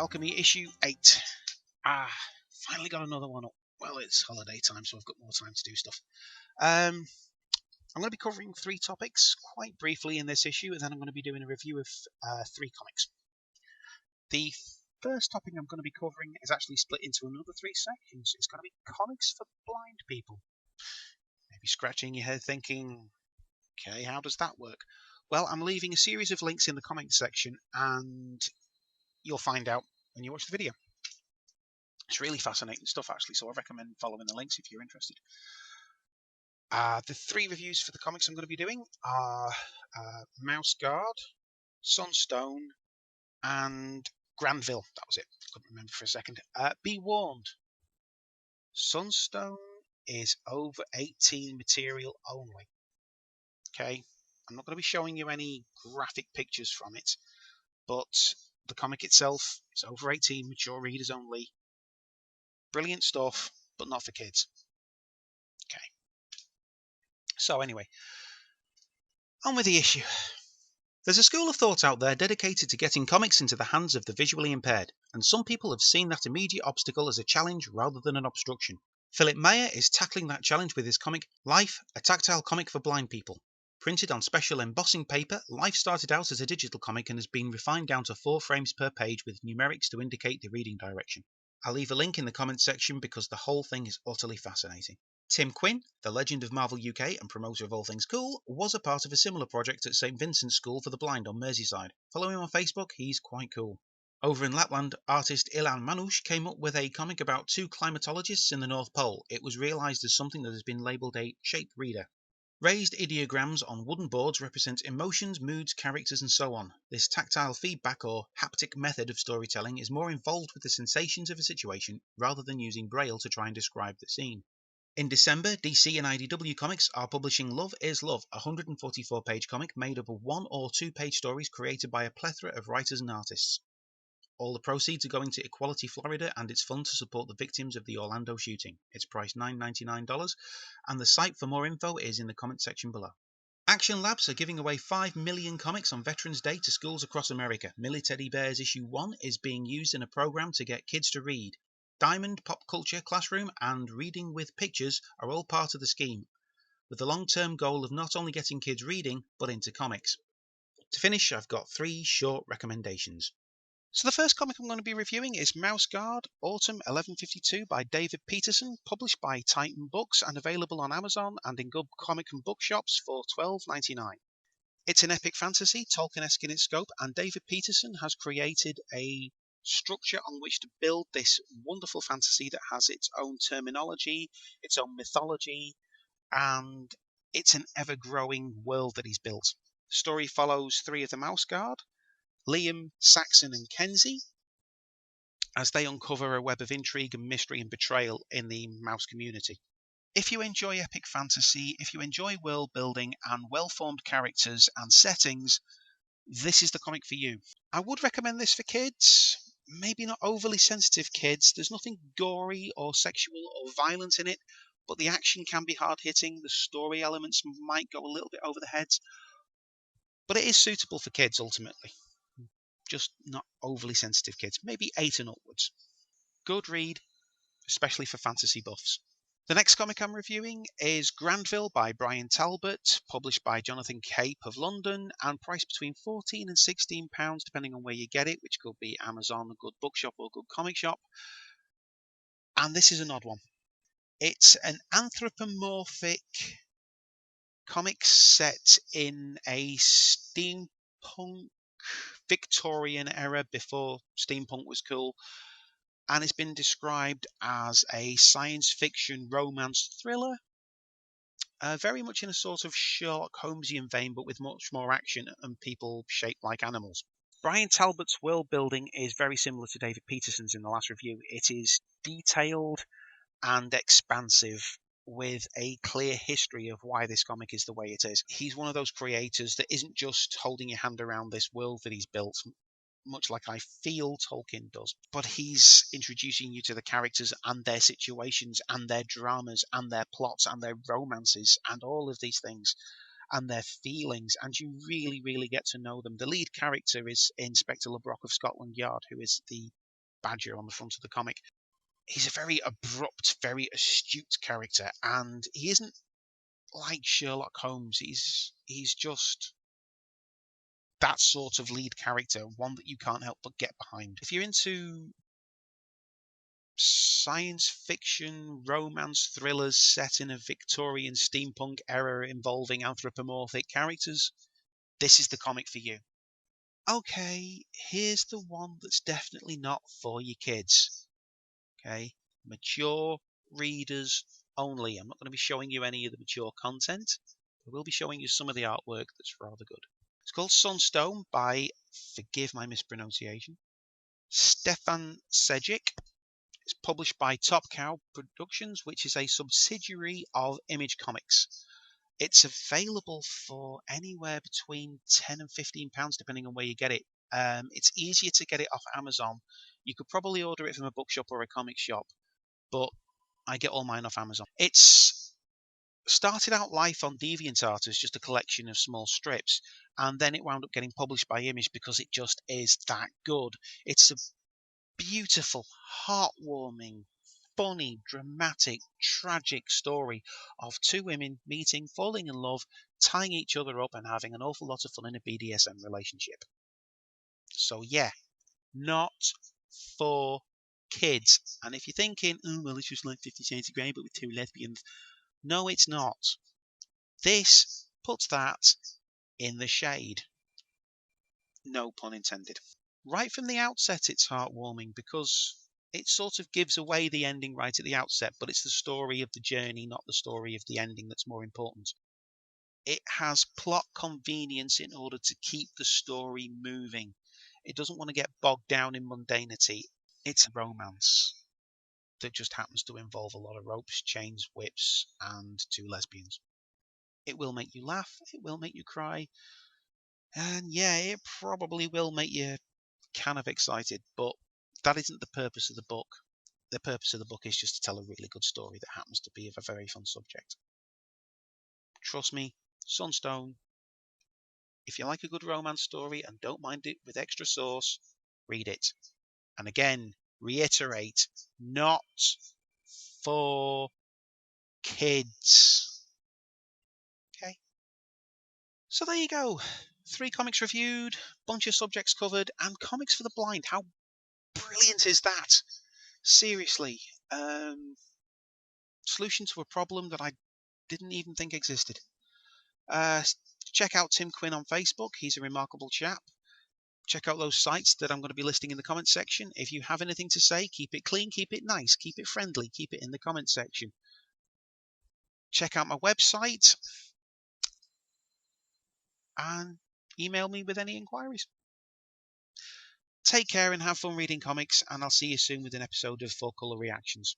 Alchemy issue 8. Finally got another one up. Well, it's holiday time, so I've got more time to do stuff. I'm going to be covering 3 topics quite briefly in this issue, and then I'm going to be doing a review of 3 comics. The first topic I'm going to be covering is actually split into another 3 sections. It's going to be comics for blind people. Maybe scratching your head thinking, okay, how does that work? Well, I'm leaving a series of links in the comments section, and you'll find out when you watch the video. It's really fascinating stuff, actually, so I recommend following the links if you're interested. The 3 reviews for the comics I'm going to be doing are Mouse Guard, Sunstone, and Granville. That was it. Couldn't remember for a second. Be warned, Sunstone is over 18 material only. Okay, I'm not going to be showing you any graphic pictures from it, but the comic itself is over 18, mature readers only. Brilliant stuff, but not for kids. Okay. So anyway, on with the issue. There's a school of thought out there dedicated to getting comics into the hands of the visually impaired, and some people have seen that immediate obstacle as a challenge rather than an obstruction. Philip Meyer is tackling that challenge with his comic Life, a tactile comic for blind people. Printed on special embossing paper, Life started out as a digital comic and has been refined down to 4 frames per page with numerics to indicate the reading direction. I'll leave a link in the comments section because the whole thing is utterly fascinating. Tim Quinn, the legend of Marvel UK and promoter of all things cool, was a part of a similar project at St Vincent's School for the Blind on Merseyside. Follow him on Facebook, he's quite cool. Over in Lapland, artist Ilan Manush came up with a comic about 2 climatologists in the North Pole. It was realised as something that has been labelled a shape reader. Raised ideograms on wooden boards represent emotions, moods, characters and so on. This tactile feedback or haptic method of storytelling is more involved with the sensations of a situation rather than using braille to try and describe the scene. In December, DC and IDW Comics are publishing Love is Love, a 144-page comic made up of 1 or 2-page stories created by a plethora of writers and artists. All the proceeds are going to Equality Florida and its fund to support the victims of the Orlando shooting. It's priced $9.99, and the site for more info is in the comment section below. Action Labs are giving away 5 million comics on Veterans Day to schools across America. Millie Teddy Bears issue 1 is being used in a program to get kids to read. Diamond, Pop Culture, Classroom, and Reading with Pictures are all part of the scheme, with the long-term goal of not only getting kids reading, but into comics. To finish, I've got 3 short recommendations. So the first comic I'm going to be reviewing is Mouse Guard, Autumn 1152 by David Peterson, published by Titan Books and available on Amazon and in good comic and bookshops for $12.99. It's an epic fantasy, Tolkien-esque in its scope, and David Peterson has created a structure on which to build this wonderful fantasy that has its own terminology, its own mythology, and it's an ever-growing world that he's built. The story follows 3 of the Mouse Guard, Liam, Saxon and Kenzie, as they uncover a web of intrigue and mystery and betrayal in the mouse community. If you enjoy epic fantasy, if you enjoy world building and well-formed characters and settings, this is the comic for you. I would recommend this for kids, maybe not overly sensitive kids. There's nothing gory or sexual or violent in it, but the action can be hard-hitting. The story elements might go a little bit over the heads, but it is suitable for kids ultimately. Just not overly sensitive kids, maybe 8 and upwards. Good read, especially for fantasy buffs. The next comic I'm reviewing is Granville by Brian Talbot, published by Jonathan Cape of London, and priced between £14 and £16 depending on where you get it, which could be Amazon, a good bookshop or a good comic shop. And this is an odd one. It's an anthropomorphic comic set in a steampunk Victorian era before steampunk was cool, and it's been described as a science fiction romance thriller, very much in a sort of Sherlock Holmesian vein, but with much more action and people shaped like animals. Brian Talbot's world building is very similar to David Peterson's in the last review. It is detailed and expansive, with a clear history of why this comic is the way it is. He's one of those creators that isn't just holding your hand around this world that he's built, much like I feel Tolkien does, but he's introducing you to the characters and their situations and their dramas and their plots and their romances and all of these things and their feelings, and you really, really get to know them. The lead character is Inspector LeBrock of Scotland Yard, who is the badger on the front of the comic. He's a very abrupt, very astute character, and he isn't like Sherlock Holmes. He's just that sort of lead character, one that you can't help but get behind. If you're into science fiction, romance thrillers set in a Victorian steampunk era involving anthropomorphic characters, this is the comic for you. Okay, here's the one that's definitely not for your kids. Okay, mature readers only. I'm not going to be showing you any of the mature content. I will be showing you some of the artwork that's rather good. It's called Sunstone by, forgive my mispronunciation, Stefan Sejic. It's published by Top Cow Productions, which is a subsidiary of Image Comics. It's available for anywhere between £10 and £15, depending on where you get it. It's easier to get it off Amazon. You could probably order it from a bookshop or a comic shop, but I get all mine off Amazon. It's started out life on DeviantArt as just a collection of small strips, and then it wound up getting published by Image because it just is that good. It's a beautiful, heartwarming, funny, dramatic, tragic story of two women meeting, falling in love, tying each other up, and having an awful lot of fun in a BDSM relationship. So yeah, not for kids. And if you're thinking, oh well, it's just like 50 Shades of Grey but with two lesbians, no, it's not. This puts that in the shade. No pun intended. Right from the outset, it's heartwarming because it sort of gives away the ending right at the outset, but it's the story of the journey, not the story of the ending, that's more important. It has plot convenience in order to keep the story moving. It doesn't want to get bogged down in mundanity. It's a romance that just happens to involve a lot of ropes, chains, whips, and two lesbians. It will make you laugh, it will make you cry, and yeah, it probably will make you kind of excited, but that isn't the purpose of the book. The purpose of the book is just to tell a really good story that happens to be of a very fun subject. Trust me, Sunstone, if you like a good romance story and don't mind it with extra sauce, read it. And again, reiterate, not for kids. Okay? So there you go. 3 comics reviewed, bunch of subjects covered, and comics for the blind. How brilliant is that? Seriously. Solution to a problem that I didn't even think existed. Check out Tim Quinn on Facebook. He's a remarkable chap. Check out those sites that I'm going to be listing in the comments section. If you have anything to say, keep it clean, keep it nice, keep it friendly, keep it in the comments section. Check out my website and email me with any inquiries. Take care and have fun reading comics, and I'll see you soon with an episode of Full Colour Reactions.